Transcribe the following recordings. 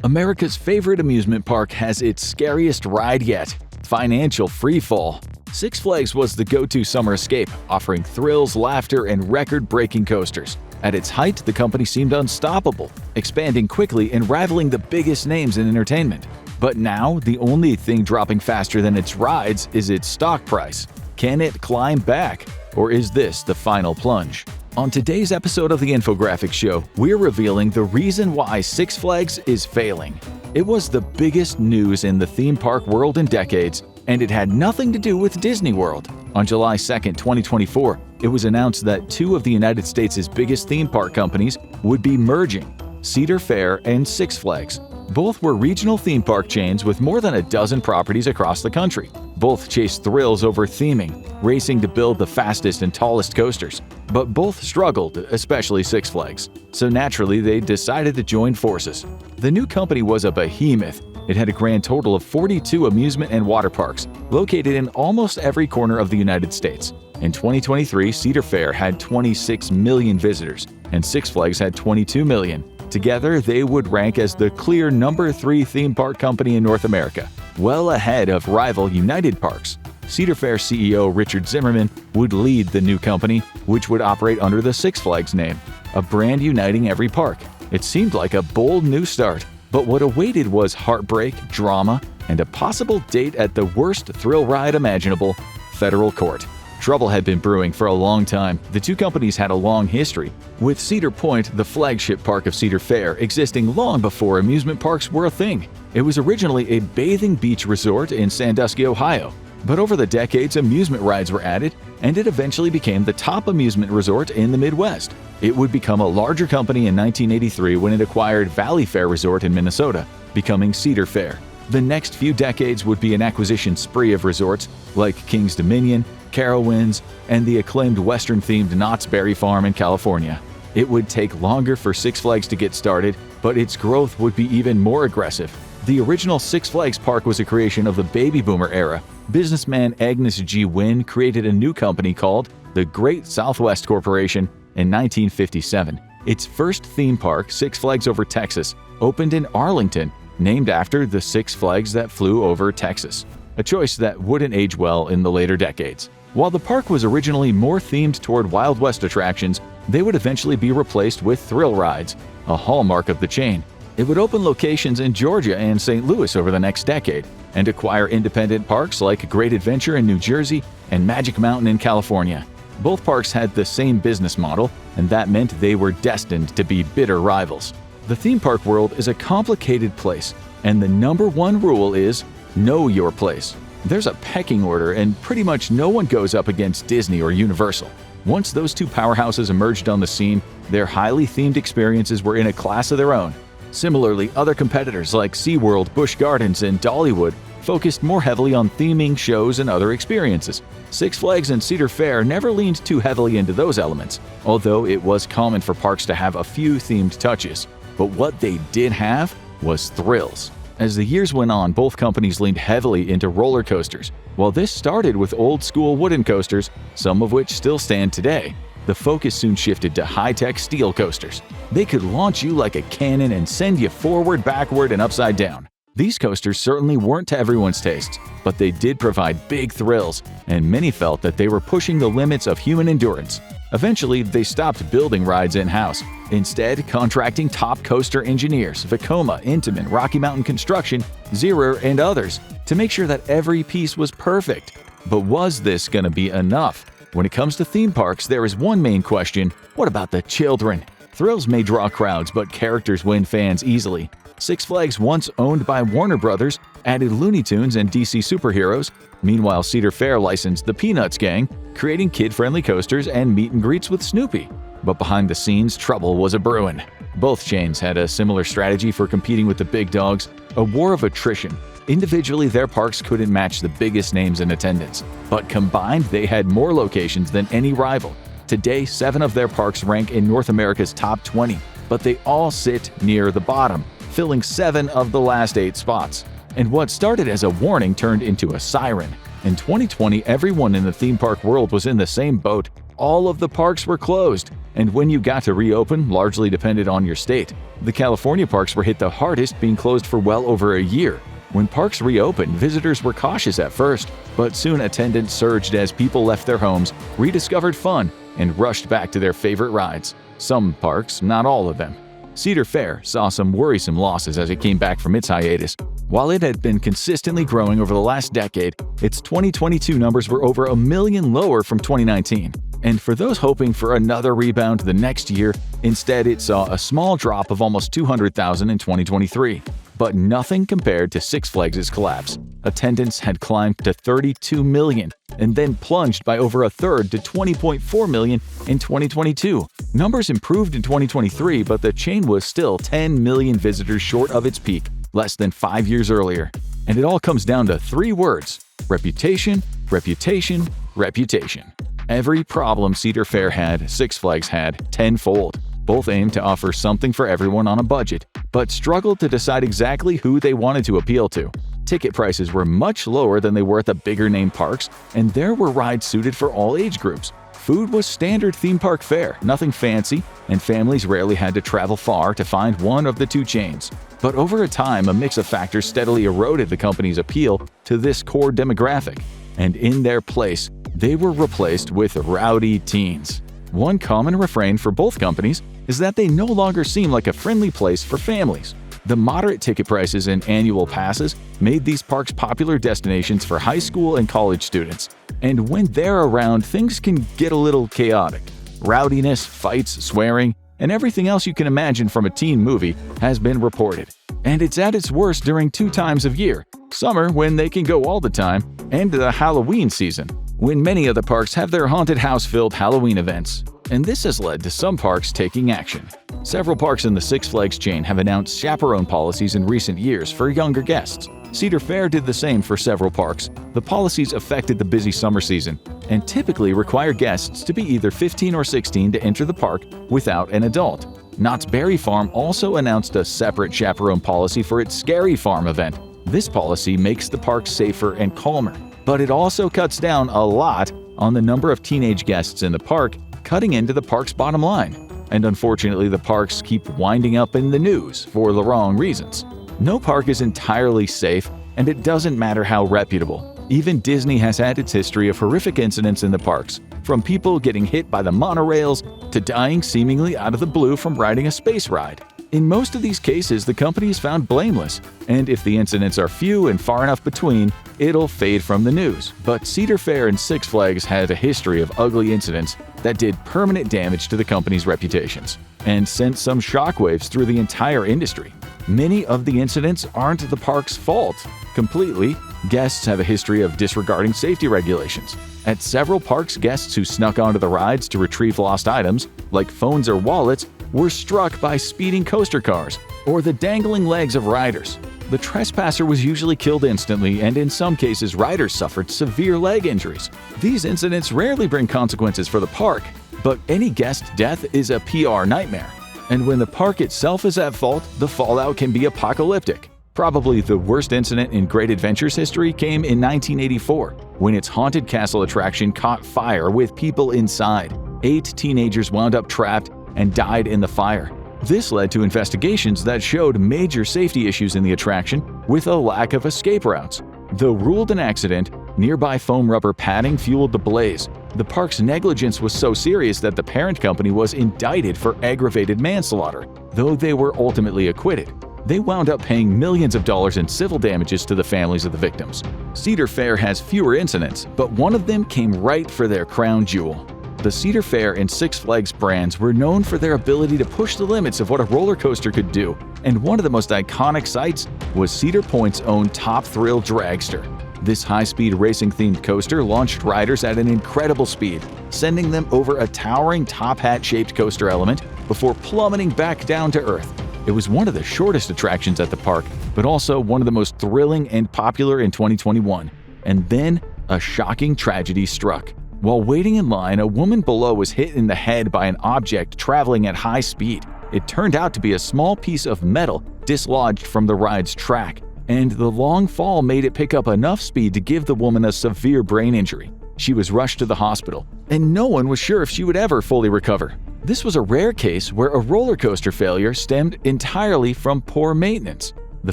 America's favorite amusement park has its scariest ride yet: financial freefall. Six Flags was the go-to summer escape, offering thrills, laughter, and record-breaking coasters. At its height, the company seemed unstoppable, expanding quickly and rivaling the biggest names in entertainment. But now, the only thing dropping faster than its rides is its stock price. Can it climb back? Or is this the final plunge? On today's episode of the Infographics Show, we're revealing the reason why Six Flags is failing. It was the biggest news in the theme park world in decades, and it had nothing to do with Disney World. On July 2, 2024, it was announced that two of the United States' biggest theme park companies would be merging: Cedar Fair and Six Flags. Both were regional theme park chains with more than a dozen properties across the country. Both chased thrills over theming, racing to build the fastest and tallest coasters. But both struggled, especially Six Flags. So naturally, they decided to join forces. The new company was a behemoth. It had a grand total of 42 amusement and water parks, located in almost every corner of the United States. In 2023, Cedar Fair had 26 million visitors, and Six Flags had 22 million. Together, they would rank as the clear number 3 theme park company in North America, well ahead of rival United Parks. Cedar Fair CEO Richard Zimmerman would lead the new company, which would operate under the Six Flags name, a brand uniting every park. It seemed like a bold new start, but what awaited was heartbreak, drama, and a possible date at the worst thrill ride imaginable: federal court. Trouble had been brewing for a long time. The two companies had a long history, with Cedar Point, the flagship park of Cedar Fair, existing long before amusement parks were a thing. It was originally a bathing beach resort in Sandusky, Ohio. But over the decades, amusement rides were added, and it eventually became the top amusement resort in the Midwest. It would become a larger company in 1983 when it acquired Valley Fair Resort in Minnesota, becoming Cedar Fair. The next few decades would be an acquisition spree of resorts like King's Dominion, Carowinds, and the acclaimed Western-themed Knott's Berry Farm in California. It would take longer for Six Flags to get started, but its growth would be even more aggressive. The original Six Flags park was a creation of the baby boomer era. Businessman Agnes G. Wynn created a new company called the Great Southwest Corporation in 1957. Its first theme park, Six Flags Over Texas, opened in Arlington, named after the Six Flags that flew over Texas, a choice that wouldn't age well in the later decades. While the park was originally more themed toward Wild West attractions, they would eventually be replaced with thrill rides, a hallmark of the chain. It would open locations in Georgia and St. Louis over the next decade, and acquire independent parks like Great Adventure in New Jersey and Magic Mountain in California. Both parks had the same business model, and that meant they were destined to be bitter rivals. The theme park world is a complicated place, and the number one rule is know your place. There's a pecking order, and pretty much no one goes up against Disney or Universal. Once those two powerhouses emerged on the scene, their highly themed experiences were in a class of their own. Similarly, other competitors like SeaWorld, Busch Gardens, and Dollywood focused more heavily on theming, shows, and other experiences. Six Flags and Cedar Fair never leaned too heavily into those elements, although it was common for parks to have a few themed touches. But what they did have was thrills. As the years went on, both companies leaned heavily into roller coasters. While this started with old-school wooden coasters, some of which still stand today, the focus soon shifted to high-tech steel coasters. They could launch you like a cannon and send you forward, backward, and upside down. These coasters certainly weren't to everyone's tastes, but they did provide big thrills, and many felt that they were pushing the limits of human endurance. Eventually, they stopped building rides in-house, instead contracting top coaster engineers, Vekoma, Intamin, Rocky Mountain Construction, Zero, and others, to make sure that every piece was perfect. But was this going to be enough? When it comes to theme parks, there is one main question: what about the children? Thrills may draw crowds, but characters win fans easily. Six Flags, once owned by Warner Brothers, added Looney Tunes and DC superheroes. Meanwhile, Cedar Fair licensed the Peanuts Gang, creating kid-friendly coasters and meet and greets with Snoopy. But behind the scenes, trouble was a-brewing. Both chains had a similar strategy for competing with the big dogs: a war of attrition. Individually, their parks couldn't match the biggest names in attendance, but combined, they had more locations than any rival. Today, 7 of their parks rank in North America's top 20, but they all sit near the bottom, filling 7 of the last 8 spots. And what started as a warning turned into a siren. In 2020, everyone in the theme park world was in the same boat. All of the parks were closed. and when you got to reopen largely depended on your state. The California parks were hit the hardest, being closed for well over a year. When parks reopened, visitors were cautious at first, but soon attendance surged as people left their homes, rediscovered fun, and rushed back to their favorite rides. Some parks, not all of them. Cedar Fair saw some worrisome losses as it came back from its hiatus. While it had been consistently growing over the last decade, its 2022 numbers were over 1 million lower from 2019. And for those hoping for another rebound the next year, instead it saw a small drop of almost 200,000 in 2023. But nothing compared to Six Flags' collapse. Attendance had climbed to 32 million and then plunged by over a third to 20.4 million in 2022. Numbers improved in 2023, but the chain was still 10 million visitors short of its peak less than 5 years earlier. And it all comes down to 3 words: reputation, reputation, reputation. Every problem Cedar Fair had, Six Flags had tenfold. Both aimed to offer something for everyone on a budget, but struggled to decide exactly who they wanted to appeal to. Ticket prices were much lower than they were at the bigger-name parks, and there were rides suited for all age groups. Food was standard theme park fare, nothing fancy, and families rarely had to travel far to find one of the 2 chains. But over a time, a mix of factors steadily eroded the company's appeal to this core demographic, and in their place, they were replaced with rowdy teens. One common refrain for both companies is that they no longer seem like a friendly place for families. The moderate ticket prices and annual passes made these parks popular destinations for high school and college students. And when they're around, things can get a little chaotic. Rowdiness, fights, swearing, and everything else you can imagine from a teen movie has been reported. And it's at its worst during 2 times of year: summer, when they can go all the time, and the Halloween season, when many of the parks have their haunted house-filled Halloween events. And this has led to some parks taking action. Several parks in the Six Flags chain have announced chaperone policies in recent years for younger guests. Cedar Fair did the same for several parks. The policies affected the busy summer season and typically require guests to be either 15 or 16 to enter the park without an adult. Knott's Berry Farm also announced a separate chaperone policy for its Scary Farm event. This policy makes the park safer and calmer, but it also cuts down a lot on the number of teenage guests in the park, cutting into the park's bottom line. And unfortunately, the parks keep winding up in the news for the wrong reasons. No park is entirely safe, and it doesn't matter how reputable. Even Disney has had its history of horrific incidents in the parks, from people getting hit by the monorails to dying seemingly out of the blue from riding a space ride. In most of these cases, the company is found blameless, and if the incidents are few and far enough between, it'll fade from the news. But Cedar Fair and Six Flags had a history of ugly incidents that did permanent damage to the company's reputations and sent some shockwaves through the entire industry. Many of the incidents aren't the park's fault completely. Guests have a history of disregarding safety regulations. At several parks, guests who snuck onto the rides to retrieve lost items, like phones or wallets, were struck by speeding coaster cars or the dangling legs of riders. The trespasser was usually killed instantly, and in some cases, riders suffered severe leg injuries. These incidents rarely bring consequences for the park, but any guest death is a PR nightmare. And when the park itself is at fault, the fallout can be apocalyptic. Probably the worst incident in Great Adventure's history came in 1984, when its Haunted Castle attraction caught fire with people inside. 8 teenagers wound up trapped and died in the fire. This led to investigations that showed major safety issues in the attraction, with a lack of escape routes. Though ruled an accident, nearby foam rubber padding fueled the blaze. The park's negligence was so serious that the parent company was indicted for aggravated manslaughter, though they were ultimately acquitted. They wound up paying millions of dollars in civil damages to the families of the victims. Cedar Fair has fewer incidents, but one of them came right for their crown jewel. The Cedar Fair and Six Flags brands were known for their ability to push the limits of what a roller coaster could do, and one of the most iconic sights was Cedar Point's own Top Thrill Dragster. This high-speed racing-themed coaster launched riders at an incredible speed, sending them over a towering top hat-shaped coaster element before plummeting back down to earth. It was one of the shortest attractions at the park, but also one of the most thrilling and popular in 2021. And then, a shocking tragedy struck. While waiting in line, a woman below was hit in the head by an object traveling at high speed. It turned out to be a small piece of metal dislodged from the ride's track, and the long fall made it pick up enough speed to give the woman a severe brain injury. She was rushed to the hospital, and no one was sure if she would ever fully recover. This was a rare case where a roller coaster failure stemmed entirely from poor maintenance. The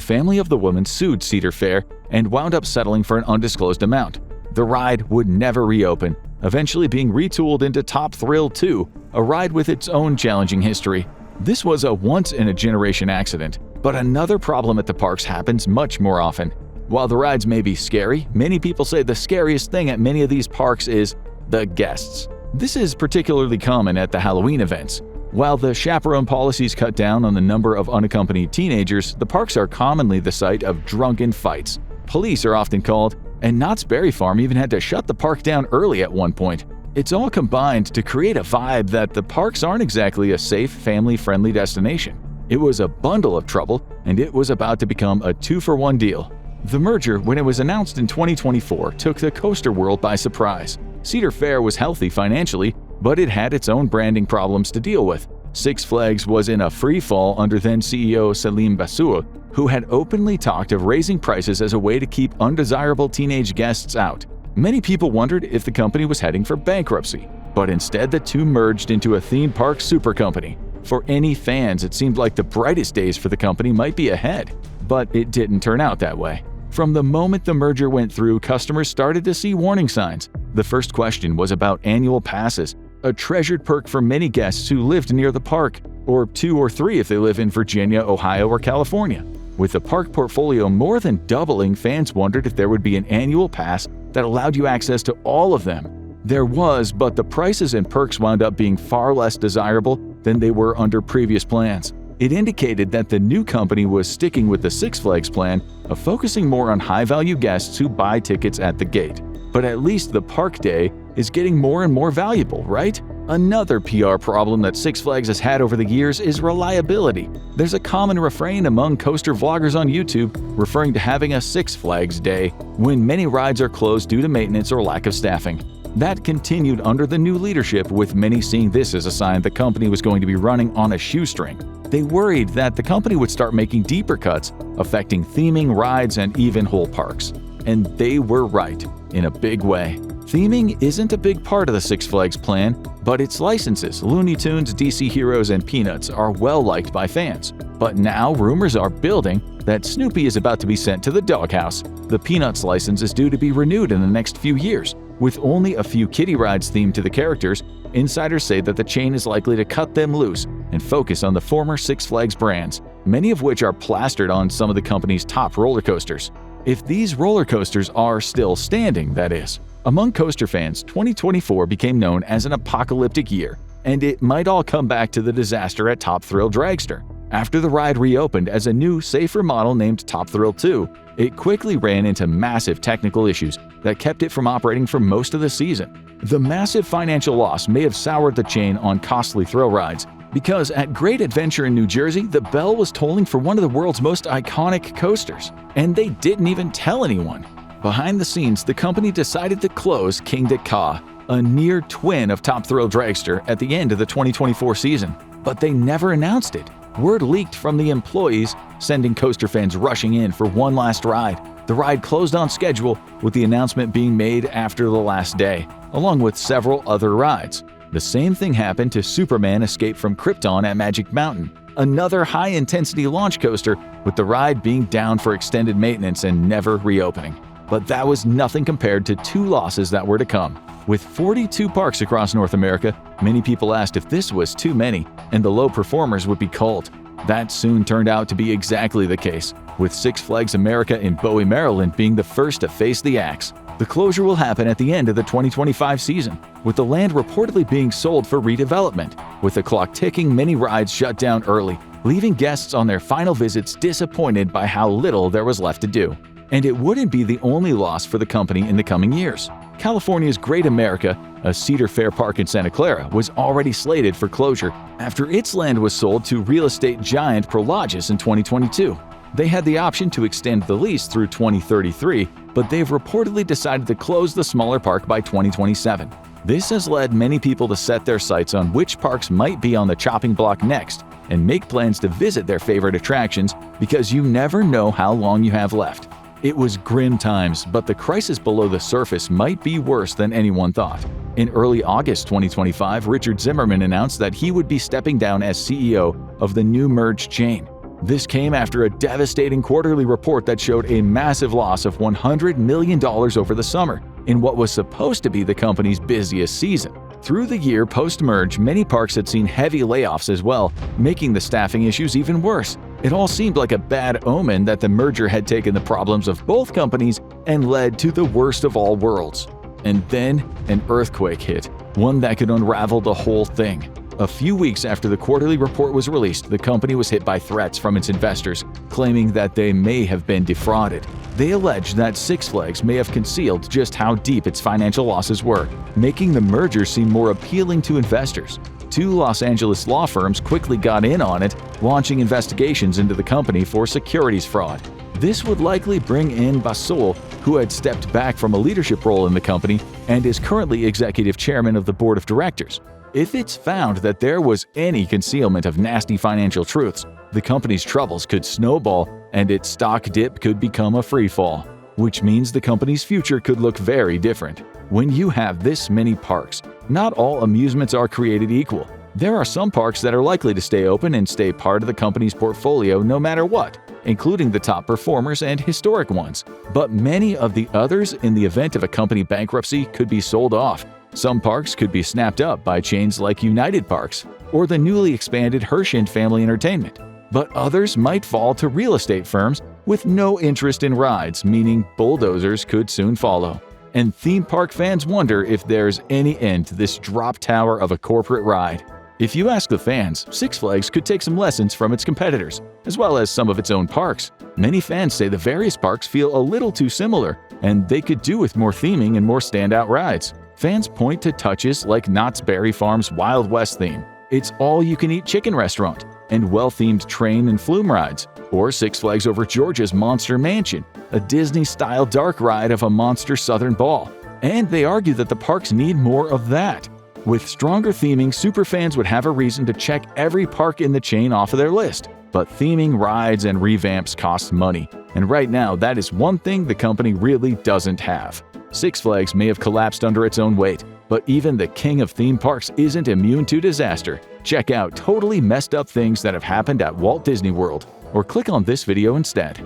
family of the woman sued Cedar Fair and wound up settling for an undisclosed amount. The ride would never reopen, eventually being retooled into Top Thrill 2, a ride with its own challenging history. This was a once-in-a-generation accident, but another problem at the parks happens much more often. While the rides may be scary, many people say the scariest thing at many of these parks is the guests. This is particularly common at the Halloween events. While the chaperone policies cut down on the number of unaccompanied teenagers, the parks are commonly the site of drunken fights. Police are often called, and Knott's Berry Farm even had to shut the park down early at one point. It's all combined to create a vibe that the parks aren't exactly a safe, family-friendly destination. It was a bundle of trouble, and it was about to become a two-for-one deal. The merger, when it was announced in 2024, took the coaster world by surprise. Cedar Fair was healthy financially, but it had its own branding problems to deal with. Six Flags was in a free fall under then-CEO Selim Bassoul, who had openly talked of raising prices as a way to keep undesirable teenage guests out. Many people wondered if the company was heading for bankruptcy, but instead the two merged into a theme park super company. For any fans, it seemed like the brightest days for the company might be ahead, but it didn't turn out that way. From the moment the merger went through, customers started to see warning signs. The first question was about annual passes, a treasured perk for many guests who lived near the park, or 2 or 3 if they live in Virginia, Ohio, or California. With the park portfolio more than doubling, fans wondered if there would be an annual pass that allowed you access to all of them. There was, but the prices and perks wound up being far less desirable than they were under previous plans. It indicated that the new company was sticking with the Six Flags plan of focusing more on high-value guests who buy tickets at the gate. But at least the park day is getting more and more valuable, right? Another PR problem that Six Flags has had over the years is reliability. There's a common refrain among coaster vloggers on YouTube referring to having a Six Flags day when many rides are closed due to maintenance or lack of staffing. That continued under the new leadership, with many seeing this as a sign the company was going to be running on a shoestring. They worried that the company would start making deeper cuts, affecting theming, rides, and even whole parks. And they were right, in a big way. Theming isn't a big part of the Six Flags plan, but its licenses, Looney Tunes, DC Heroes, and Peanuts, are well liked by fans. But now rumors are building that Snoopy is about to be sent to the doghouse. The Peanuts license is due to be renewed in the next few years. With only a few kiddie rides themed to the characters, insiders say that the chain is likely to cut them loose and focus on the former Six Flags brands, many of which are plastered on some of the company's top roller coasters. If these roller coasters are still standing, that is. Among coaster fans, 2024 became known as an apocalyptic year, and it might all come back to the disaster at Top Thrill Dragster. After the ride reopened as a new, safer model named Top Thrill 2, it quickly ran into massive technical issues that kept it from operating for most of the season. The massive financial loss may have soured the chain on costly thrill rides, because at Great Adventure in New Jersey, the bell was tolling for one of the world's most iconic coasters, and they didn't even tell anyone. Behind the scenes, the company decided to close Kingda Ka, a near twin of Top Thrill Dragster, at the end of the 2024 season. But they never announced it. Word leaked from the employees, sending coaster fans rushing in for one last ride. The ride closed on schedule, with the announcement being made after the last day, along with several other rides. The same thing happened to Superman Escape from Krypton at Magic Mountain, another high-intensity launch coaster, with the ride being down for extended maintenance and never reopening. But that was nothing compared to 2 losses that were to come. With 42 parks across North America, many people asked if this was too many and the low performers would be culled. That soon turned out to be exactly the case, with Six Flags America in Bowie, Maryland being the first to face the axe. The closure will happen at the end of the 2025 season, with the land reportedly being sold for redevelopment. With the clock ticking, many rides shut down early, leaving guests on their final visits disappointed by how little there was left to do. And it wouldn't be the only loss for the company in the coming years. California's Great America, a Cedar Fair park in Santa Clara, was already slated for closure after its land was sold to real estate giant Prologis in 2022. They had the option to extend the lease through 2033, but they've reportedly decided to close the smaller park by 2027. This has led many people to set their sights on which parks might be on the chopping block next and make plans to visit their favorite attractions, because you never know how long you have left. It was grim times, but the crisis below the surface might be worse than anyone thought. In early August 2025, Richard Zimmerman announced that he would be stepping down as CEO of the new merged chain. This came after a devastating quarterly report that showed a massive loss of $100 million over the summer, in what was supposed to be the company's busiest season. Through the year post-merge, many parks had seen heavy layoffs as well, making the staffing issues even worse. It all seemed like a bad omen that the merger had taken the problems of both companies and led to the worst of all worlds. And then an earthquake hit, one that could unravel the whole thing. A few weeks after the quarterly report was released, the company was hit by threats from its investors, claiming that they may have been defrauded. They alleged that Six Flags may have concealed just how deep its financial losses were, making the merger seem more appealing to investors. Two Los Angeles law firms quickly got in on it, launching investigations into the company for securities fraud. This would likely bring in Basul, who had stepped back from a leadership role in the company and is currently executive chairman of the board of directors. If it's found that there was any concealment of nasty financial truths, the company's troubles could snowball and its stock dip could become a freefall, which means the company's future could look very different. When you have this many parks, not all amusements are created equal. There are some parks that are likely to stay open and stay part of the company's portfolio no matter what, including the top performers and historic ones. But many of the others, in the event of a company bankruptcy, could be sold off. Some parks could be snapped up by chains like United Parks or the newly expanded Hershey Family Entertainment. But others might fall to real estate firms with no interest in rides, meaning bulldozers could soon follow. And theme park fans wonder if there's any end to this drop tower of a corporate ride. If you ask the fans, Six Flags could take some lessons from its competitors, as well as some of its own parks. Many fans say the various parks feel a little too similar, and they could do with more theming and more standout rides. Fans point to touches like Knott's Berry Farm's Wild West theme, its all-you-can-eat chicken restaurant, and well-themed train and flume rides, or Six Flags Over Georgia's Monster Mansion, a Disney-style dark ride of a monster southern ball. And they argue that the parks need more of that. With stronger theming, superfans would have a reason to check every park in the chain off of their list. But theming, rides, and revamps cost money, and right now that is one thing the company really doesn't have. Six Flags may have collapsed under its own weight, but even the king of theme parks isn't immune to disaster. Check out totally messed up things that have happened at Walt Disney World, or click on this video instead.